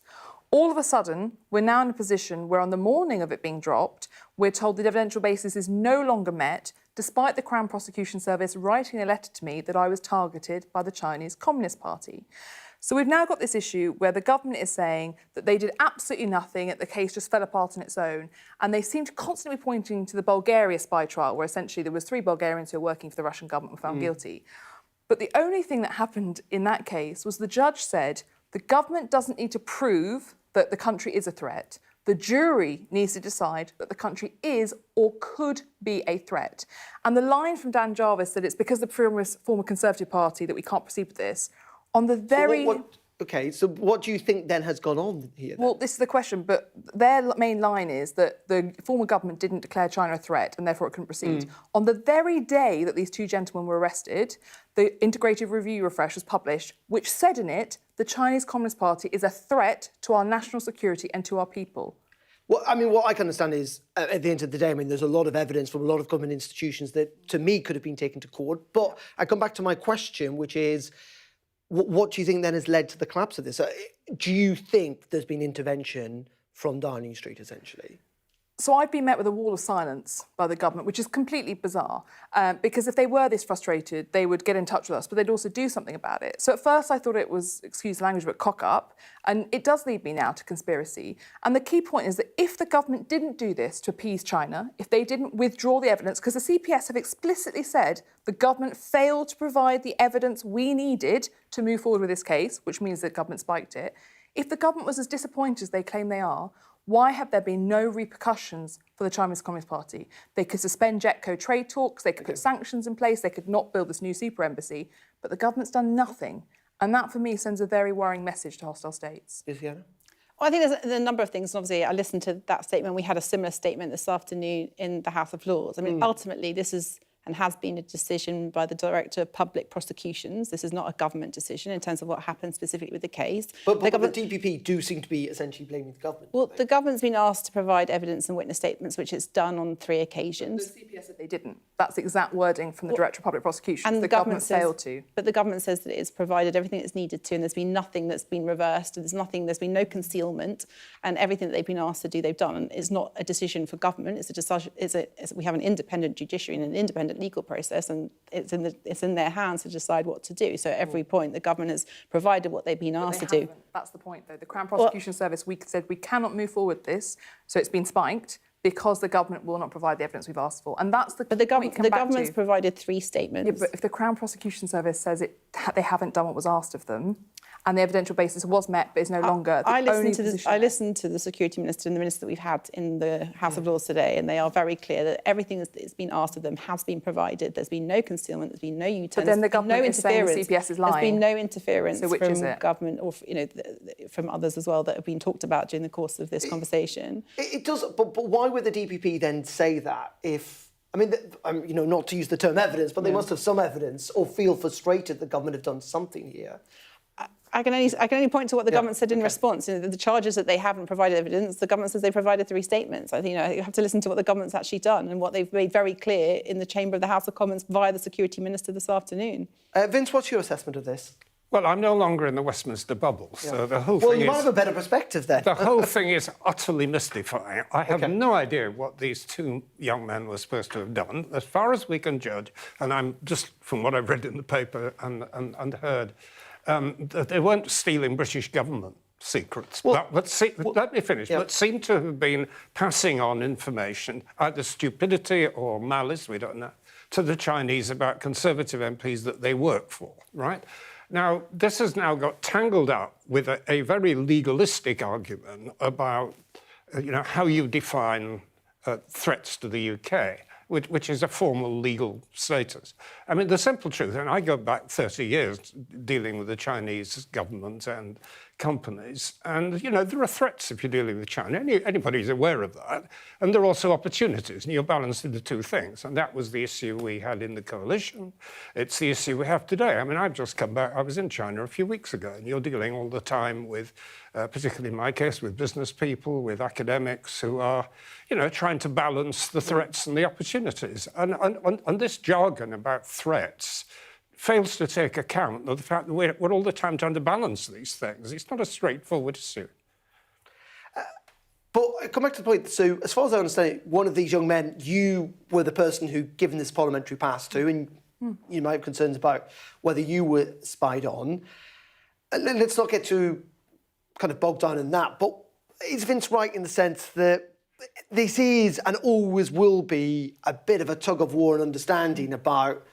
All of a sudden, we're now in a position where on the morning of it being dropped, we're told the evidential basis is no longer met, despite the Crown Prosecution Service writing a letter to me that I was targeted by the Chinese Communist Party. So we've now got this issue where the government is saying that they did absolutely nothing, that the case just fell apart on its own. And they seem to constantly be pointing to the Bulgaria spy trial, where essentially there was 3 Bulgarians who were working for the Russian government were found guilty. But the only thing that happened in that case was the judge said the government doesn't need to prove that the country is a threat. The jury needs to decide that the country is or could be a threat. And the line from Dan Jarvis that it's because of the former Conservative Party that we can't proceed with this, on the very... OK, so what do you think then has gone on here? Then? Well, this is the question, but their main line is that the former government didn't declare China a threat and therefore it couldn't proceed. On the very day that these 2 gentlemen were arrested, the Integrated Review Refresh was published, which said in it, the Chinese Communist Party is a threat to our national security and to our people. Well, I mean, what I can understand is, at the end of the day, I mean, there's a lot of evidence from a lot of government institutions that, to me, could have been taken to court. But I come back to my question, which is, what do you think then has led to the collapse of this? Do you think there's been intervention from Downing Street, essentially? So I've been met with a wall of silence by the government, which is completely bizarre, because if they were this frustrated, they would get in touch with us, but they'd also do something about it. So at first I thought it was, excuse the language, but cock up, and it does lead me now to conspiracy. And the key point is that if the government didn't do this to appease China, if they didn't withdraw the evidence, because the CPS have explicitly said the government failed to provide the evidence we needed to move forward with this case, which means the government spiked it, if the government was as disappointed as they claim they are, why have there been no repercussions for the Chinese Communist Party? They could suspend JETCO trade talks, they could put sanctions in place, they could not build this new super embassy, but the government's done nothing. And that, for me, sends a very worrying message to hostile states. Well, I think there's a number of things. And obviously, I listened to that statement. We had a similar statement this afternoon in the House of Lords. I mean, ultimately, this is and has been a decision by the Director of Public Prosecutions. This is not a government decision in terms of what happened specifically with the case. But the DPP do seem to be essentially blaming the government. Well, the government's been asked to provide evidence and witness statements, which it's done on 3 occasions. The CPS said they didn't. That's the exact wording from the Director of Public Prosecutions. And the government failed to. But the government says that it's provided everything it's needed to, and there's been nothing that's been reversed, and there's been no concealment, and everything that they've been asked to do, they've done. And it's not a decision for government. It's a decision. We have an independent judiciary and an independent legal process, and it's in their hands to decide what to do. So at every point, the government has provided what they've been asked to do. That's the point, though. The Crown Prosecution Service said we cannot move forward with this, so it's been spiked because the government will not provide the evidence we've asked for. And that's the government's provided 3 statements. Yeah, but if the Crown Prosecution Service says they haven't done what was asked of them, and the evidential basis was met but is no longer I listened to the Security Minister and the Minister that we've had in the House of Lords today, and they are very clear that everything that's been asked of them has been provided. There's been no concealment, there's been no U-turn, but then the government is saying the CPS is lying. There's been no interference so from government or from others as well that have been talked about during the course of this conversation. It does, but why would the DPP then say that if... I mean, not to use the term evidence, but they must have some evidence or feel frustrated the government have done something here. I can only point to what the government said in response. The charges that they haven't provided evidence, the government says they provided 3 statements. I think you have to listen to what the government's actually done and what they've made very clear in the chamber of the House of Commons via the Security Minister this afternoon. Vince, what's your assessment of this? Well, I'm no longer in the Westminster bubble, so the whole thing Well, you might have a better perspective then. The whole thing is utterly mystifying. I have no idea what these 2 young men were supposed to have done. As far as we can judge, and I'm just from what I've read in the paper and heard, that they weren't stealing British government secrets. Let me finish. But seem to have been passing on information, either stupidity or malice, we don't know, to the Chinese about Conservative MPs that they work for, right? Now, this has now got tangled up with a very legalistic argument about, how you define threats to the UK, which is a formal legal status. I mean, the simple truth, and I go back 30 years dealing with the Chinese government and companies, and, there are threats if you're dealing with China. Anybody's aware of that. And there are also opportunities, and you're balancing the 2 things. And that was the issue we had in the coalition. It's the issue we have today. I mean, I've just come back. I was in China a few weeks ago, and you're dealing all the time with, particularly in my case, with business people, with academics who are, trying to balance the threats and the opportunities. And this jargon about threats fails to take account of the fact that we're all the time trying to balance these things. It's not a straightforward issue. But come back to the point, so as far as I understand it, one of these young men, you were the person who given this parliamentary pass to, and you might have concerns about whether you were spied on. Let's not get too kind of bogged down in that, but is Vince right in the sense that this is and always will be a bit of a tug of war and understanding about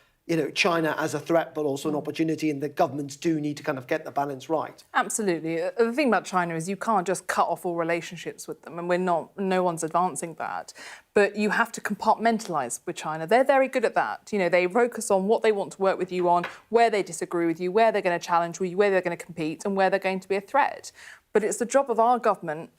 China as a threat, but also an opportunity, and the governments do need to kind of get the balance right. Absolutely. The thing about China is you can't just cut off all relationships with them, and no one's advancing that. But you have to compartmentalise with China. They're very good at that. They focus on what they want to work with you on, where they disagree with you, where they're going to challenge you, where they're going to compete, and where they're going to be a threat. But it's the job of our government,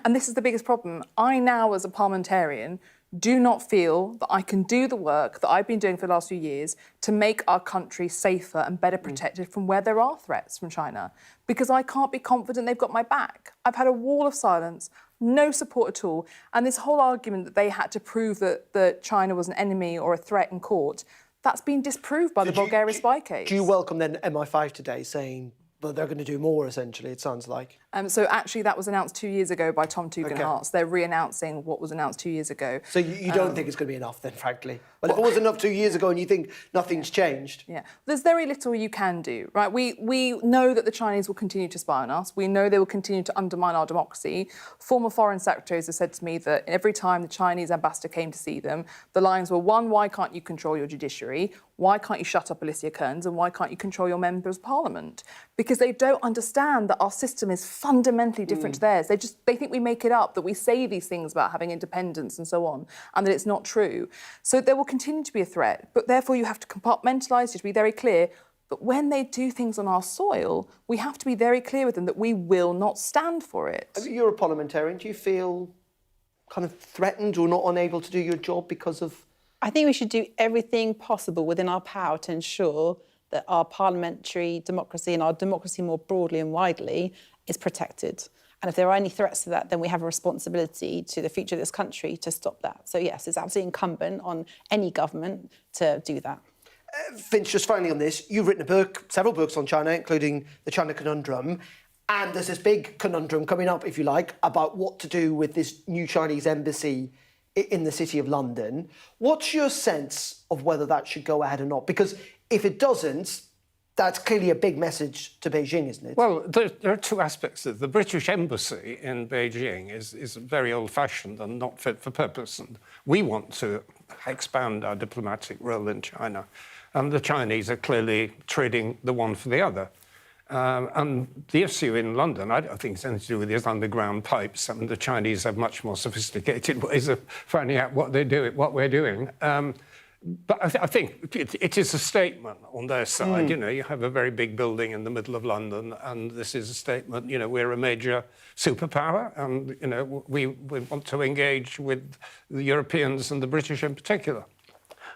and this is the biggest problem. I now, as a parliamentarian, do not feel that I can do the work that I've been doing for the last few years to make our country safer and better protected from where there are threats from China, because I can't be confident they've got my back. I've had a wall of silence, no support at all, and this whole argument that they had to prove that China was an enemy or a threat in court, that's been disproved by the Bulgaria spy case. Do you welcome then MI5 today saying, well, they're going to do more, essentially, it sounds like? So actually that was announced 2 years ago by Tom Tugendhat. They're re-announcing what was announced 2 years ago. So you don't think it's going to be enough then, frankly? Well, if it was enough 2 years ago and you think nothing's changed... Yeah, there's very little you can do, right? We know that the Chinese will continue to spy on us. We know they will continue to undermine our democracy. Former foreign secretaries have said to me that every time the Chinese ambassador came to see them, the lines were, 1, why can't you control your judiciary? Why can't you shut up Alicia Kearns? And why can't you control your members of parliament? Because they don't understand that our system is fundamentally different to theirs. They think we make it up, that we say these things about having independence and so on, and that it's not true. So there will continue to be a threat, but therefore you have to compartmentalise, you have to be very clear. But when they do things on our soil, we have to be very clear with them that we will not stand for it. You're a parliamentarian. Do you feel kind of threatened or not unable to do your job because of I think we should do everything possible within our power to ensure that our parliamentary democracy and our democracy more broadly and widely is protected. And if there are any threats to that, then we have a responsibility to the future of this country to stop that. So yes, it's absolutely incumbent on any government to do that. Vince, just finally on this, you've written a book, several books on China, including The China Conundrum. And there's this big conundrum coming up, if you like, about what to do with this new Chinese embassy in the City of London. What's your sense of whether that should go ahead or not? Because if it doesn't, that's clearly a big message to Beijing, isn't it? Well, there are two aspects. The British embassy in Beijing is very old-fashioned and not fit for purpose. And we want to expand our diplomatic role in China. And the Chinese are clearly trading the one for the other. And the issue in London, I don't think it's anything to do with these underground pipes. I mean, the Chinese have much more sophisticated ways of finding out what we're doing. But I think it is a statement on their side. You know, you have a very big building in the middle of London, and this is a statement. You know, we're a major superpower, and you know we want to engage with the Europeans and the British in particular.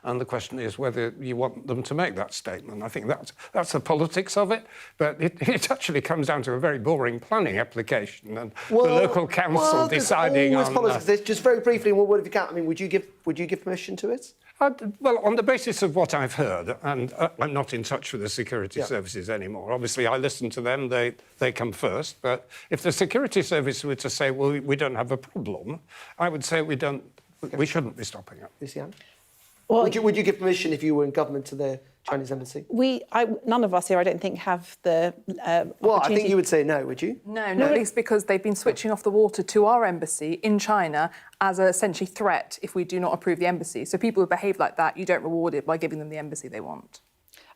And the question is whether you want them to make that statement. I think that's the politics of it, but it actually comes down to a very boring planning application and the local council deciding on. Politics. Just very briefly, what if you can? I mean, would you give permission to it? Well, on the basis of what I've heard, and I'm not in touch with the security services anymore. Obviously, I listen to them; they come first. But if the security service were to say, "Well, we don't have a problem," I would say we don't. Okay. We shouldn't be stopping it. Luciane? Well, would you give permission if you were in government to the Chinese embassy? None of us here, I don't think, have the Well, I think you would say no, would you? No, at least because they've been switching off the water to our embassy in China as a essentially threat if we do not approve the embassy. So people who behave like that, you don't reward it by giving them the embassy they want.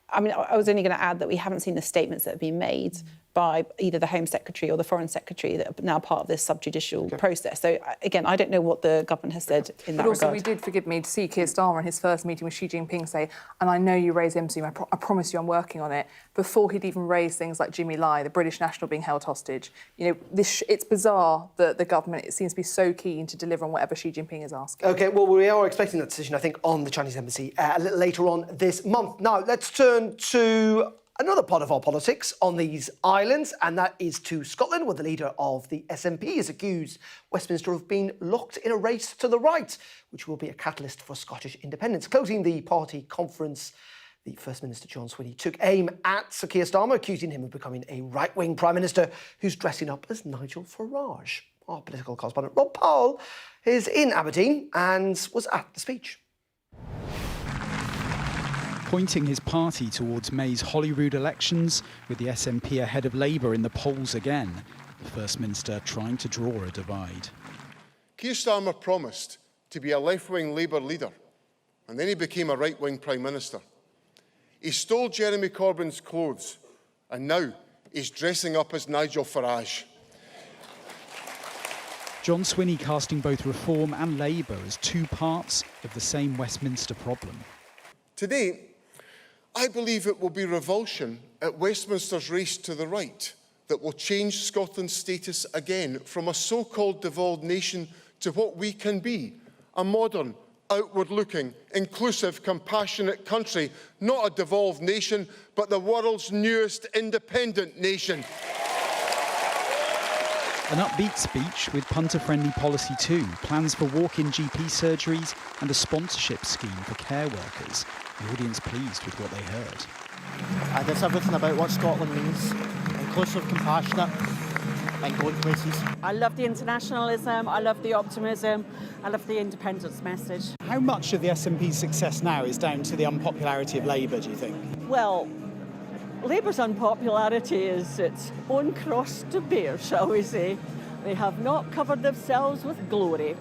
I mean, I was only going to add that we haven't seen the statements that have been made by either the Home Secretary or the Foreign Secretary that are now part of this subjudicial process. So, again, I don't know what the government has said in that regard. But also, we did, forgive me, see Keir Starmer in his first meeting with Xi Jinping say, and I know you raised the embassy, I promise you I'm working on it, before he'd even raised things like Jimmy Lai, the British national being held hostage. You know, it's bizarre that the government, it seems to be so keen to deliver on whatever Xi Jinping is asking. OK, well, we are expecting that decision, I think, on the Chinese embassy a little later on this month. Now, let's turn to another part of our politics on these islands, and that is to Scotland, where the leader of the SNP has accused Westminster of being locked in a race to the right, which will be a catalyst for Scottish independence. Closing the party conference, the First Minister, John Swinney, took aim at Sir Keir Starmer, accusing him of becoming a right-wing Prime Minister who's dressing up as Nigel Farage. Our political correspondent, Rob Powell, is in Aberdeen and was at the speech. Pointing his party towards May's Holyrood elections, with the SNP ahead of Labour in the polls again, the First Minister trying to draw a divide. Keir Starmer promised to be a left-wing Labour leader, and then he became a right-wing Prime Minister. He stole Jeremy Corbyn's clothes, and now he's dressing up as Nigel Farage. John Swinney casting both Reform and Labour as two parts of the same Westminster problem. Today, I believe it will be revulsion at Westminster's race to the right that will change Scotland's status again from a so-called devolved nation to what we can be, a modern, outward-looking, inclusive, compassionate country, not a devolved nation, but the world's newest independent nation. An upbeat speech with punter-friendly policy too, plans for walk-in GP surgeries and a sponsorship scheme for care workers. The audience pleased with what they heard. That's everything about what Scotland means. Inclusive, compassionate and going places. I love the internationalism, I love the optimism, I love the independence message. How much of the SNP's success now is down to the unpopularity of Labour, do you think? Well, Labour's unpopularity is its own cross to bear, shall we say. They have not covered themselves with glory.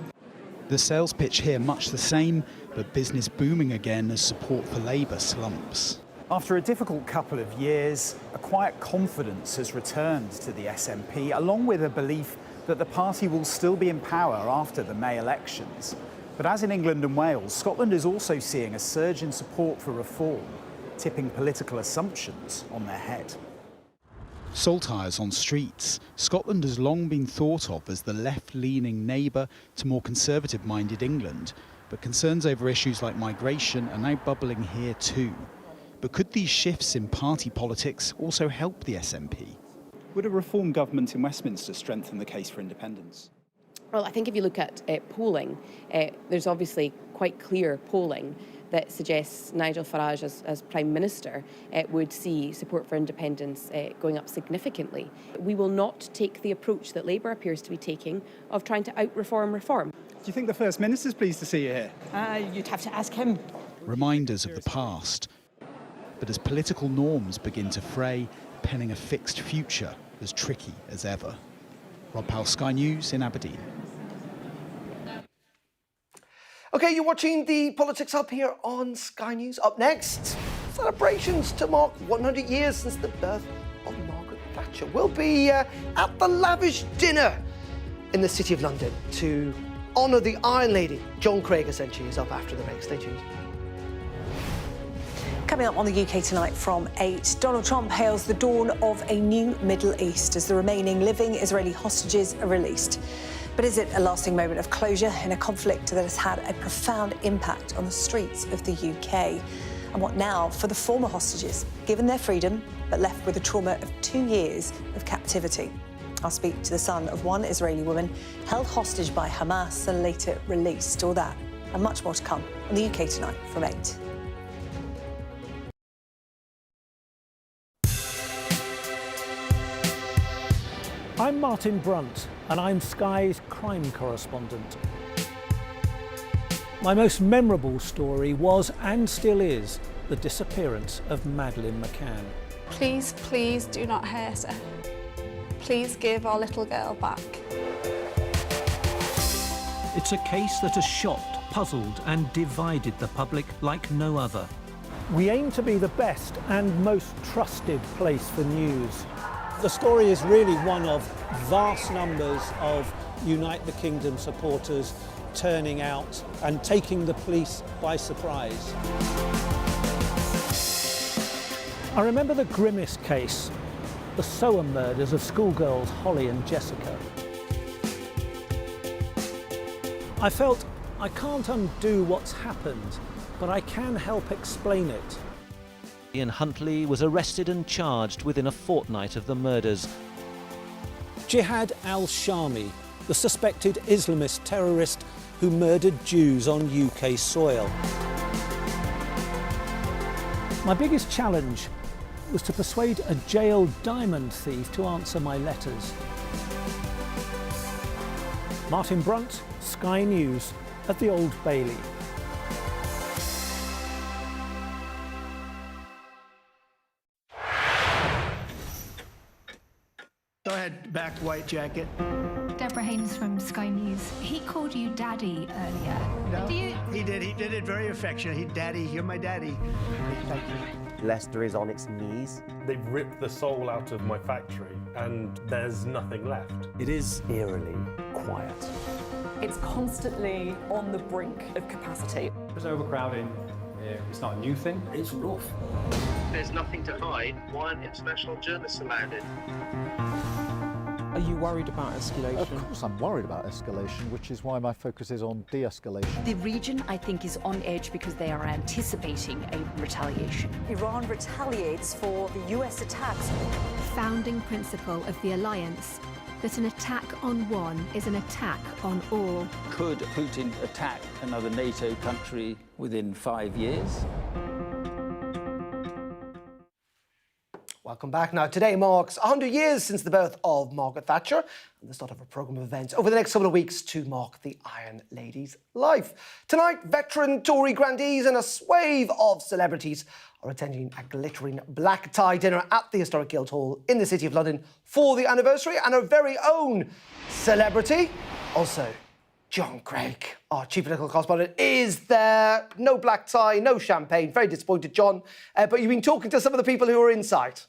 The sales pitch here much the same, but business booming again as support for Labour slumps. After a difficult couple of years, a quiet confidence has returned to the SNP, along with a belief that the party will still be in power after the May elections. But as in England and Wales, Scotland is also seeing a surge in support for reform, tipping political assumptions on their head. Saltires on streets. Scotland has long been thought of as the left-leaning neighbour to more conservative-minded England. But concerns over issues like migration are now bubbling here too. But could these shifts in party politics also help the SNP? Would a reform government in Westminster strengthen the case for independence? Well, I think if you look at polling, there's obviously quite clear polling that suggests Nigel Farage as Prime Minister would see support for independence going up significantly. We will not take the approach that Labour appears to be taking of trying to out-reform reform. Do you think the First Minister's pleased to see you here? You'd have to ask him. Reminders of the past. But as political norms begin to fray, penning a fixed future as tricky as ever. Rob Powell, Sky News in Aberdeen. OK, you're watching the Politics Hub here on Sky News. Up next, celebrations to mark 100 years since the birth of Margaret Thatcher. We'll be at the lavish dinner in the City of London to honour the Iron Lady. John Craig, essentially, is up after the break. Stay tuned. Coming up on the UK Tonight from 8, Donald Trump hails the dawn of a new Middle East as the remaining living Israeli hostages are released. But is it a lasting moment of closure in a conflict that has had a profound impact on the streets of the UK? And what now for the former hostages, given their freedom, but left with the trauma of 2 years of captivity? I'll speak to the son of one Israeli woman held hostage by Hamas and later released. All that and much more to come on the UK Tonight from 8. I'm Martin Brunt, and I'm Sky's crime correspondent. My most memorable story was, and still is, the disappearance of Madeleine McCann. Please, please do not hurt her. Please give our little girl back. It's a case that has shocked, puzzled and divided the public like no other. We aim to be the best and most trusted place for news. The story is really one of vast numbers of Unite the Kingdom supporters turning out and taking the police by surprise. I remember the grimmest case, the Soham murders of schoolgirls Holly and Jessica. I felt I can't undo what's happened, but I can help explain it. Ian Huntley was arrested and charged within a fortnight of the murders. Jihad al-Shami, the suspected Islamist terrorist who murdered Jews on UK soil. My biggest challenge was to persuade a jailed diamond thief to answer my letters. Martin Brunt, Sky News at the Old Bailey. Go ahead, back white jacket. Deborah Haynes from Sky News. He called you Daddy earlier. No, he did it very affectionate. Daddy, you're my daddy. Thank you. Leicester is on its knees. They've ripped the soul out of my factory and there's nothing left. It is eerily quiet. It's constantly on the brink of capacity. There's overcrowding. It's not a new thing. It's rough. There's nothing to hide. Why aren't international journalists allowed in? Are you worried about escalation? Of course I'm worried about escalation, which is why my focus is on de-escalation. The region, I think, is on edge because they are anticipating a retaliation. Iran retaliates for the US attacks. Founding principle of the alliance, that an attack on one is an attack on all. Could Putin attack another NATO country within 5 years? Welcome back. Now, today marks 100 years since the birth of Margaret Thatcher and the start of a programme of events over the next couple of weeks to mark the Iron Lady's life. Tonight, veteran Tory grandees and a swathe of celebrities are attending a glittering black tie dinner at the historic Guildhall in the City of London for the anniversary, and our very own celebrity, also John Craig, our chief political correspondent, is there. No black tie, no champagne. Very disappointed, John. But you've been talking to some of the people who are inside.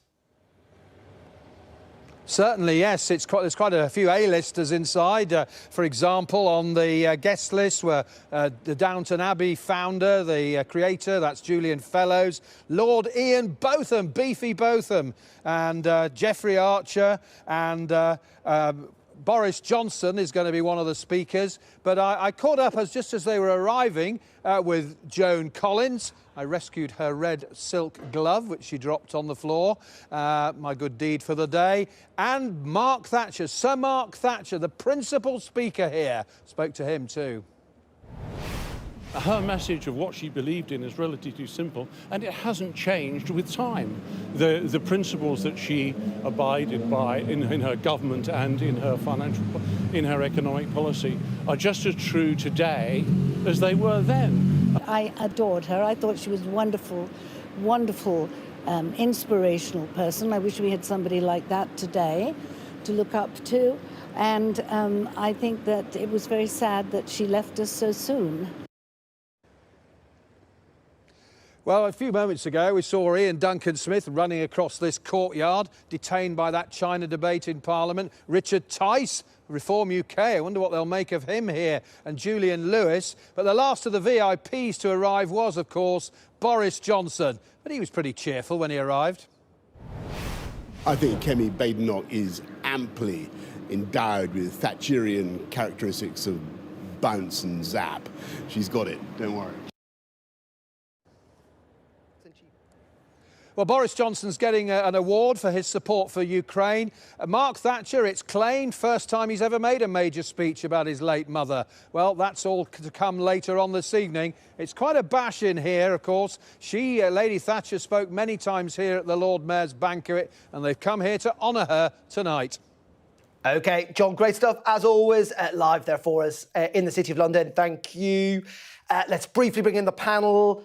Certainly, yes. There's quite a few A-listers inside. For example, on the guest list were the Downton Abbey founder, the creator, that's Julian Fellowes, Lord Ian Botham, Beefy Botham, and Geoffrey Archer, and Boris Johnson is going to be one of the speakers, but I caught up just as they were arriving with Joan Collins. I rescued her red silk glove, which she dropped on the floor, my good deed for the day. And Mark Thatcher, Sir Mark Thatcher, the principal speaker here, spoke to him too. Her message of what she believed in is relatively simple, and it hasn't changed with time. The principles that she abided by in her government and in her economic policy are just as true today as they were then. I adored her. I thought she was wonderful, wonderful, inspirational person. I wish we had somebody like that today to look up to. And I think that it was very sad that she left us so soon. Well, a few moments ago, we saw Ian Duncan Smith running across this courtyard, detained by that China debate in Parliament. Richard Tice, Reform UK, I wonder what they'll make of him here, and Julian Lewis. But the last of the VIPs to arrive was, of course, Boris Johnson. But he was pretty cheerful when he arrived. I think Kemi Badenoch is amply endowed with Thatcherian characteristics of bounce and zap. She's got it, don't worry. Well, Boris Johnson's getting an award for his support for Ukraine. Mark Thatcher, it's claimed, first time he's ever made a major speech about his late mother. Well, that's all to come later on this evening. It's quite a bash in here, of course. Lady Thatcher, spoke many times here at the Lord Mayor's banquet, and they've come here to honour her tonight. OK, John, great stuff, as always, live there for us in the City of London. Thank you. Let's briefly bring in the panel.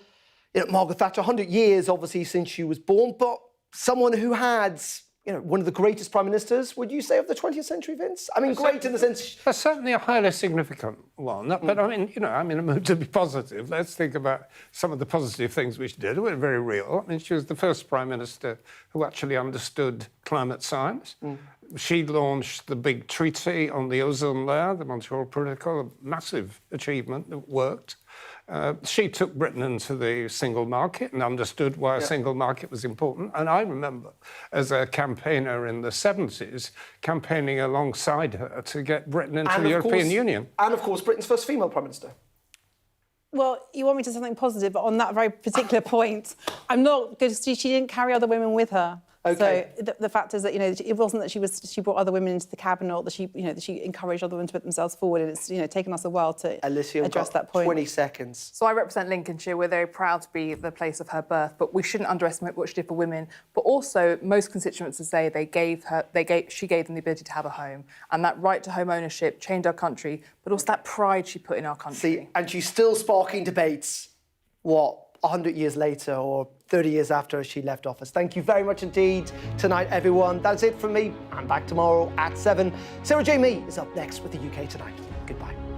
You know, Margaret Thatcher, 100 years, obviously, since she was born, but someone who had, you know, one of the greatest prime ministers, would you say, of the 20th century, Vince? I mean, great in the sense... Certainly a highly significant one. But, I mean, you know, I'm in a mood to be positive. Let's think about some of the positive things which she did. They were very real. I mean, she was the first prime minister who actually understood climate science. She launched the big treaty on the ozone layer, the Montreal Protocol, a massive achievement that worked. She took Britain into the single market and understood why a single market was important. And I remember, as a campaigner in the 70s, campaigning alongside her to get Britain into the European Union. And, of course, Britain's first female prime minister. Well, you want me to say something positive, but on that very particular point, I'm not good. She didn't carry other women with her. Okay. So the fact is that, you know, it wasn't that she brought other women into the cabinet, or that she encouraged other women to put themselves forward. And it's, you know, taken us a while to address that point. 20 seconds. So I represent Lincolnshire. We're very proud to be the place of her birth, but we shouldn't underestimate what she did for women. But also, most constituents say she gave them the ability to have a home, and that right to home ownership changed our country. But also that pride she put in our country. See, and she's still sparking debates. What? 100 years later or 30 years after she left office. Thank you very much indeed tonight, everyone. That's it from me. I'm back tomorrow at 7. Sarah J. Mee is up next with the UK Tonight. Goodbye.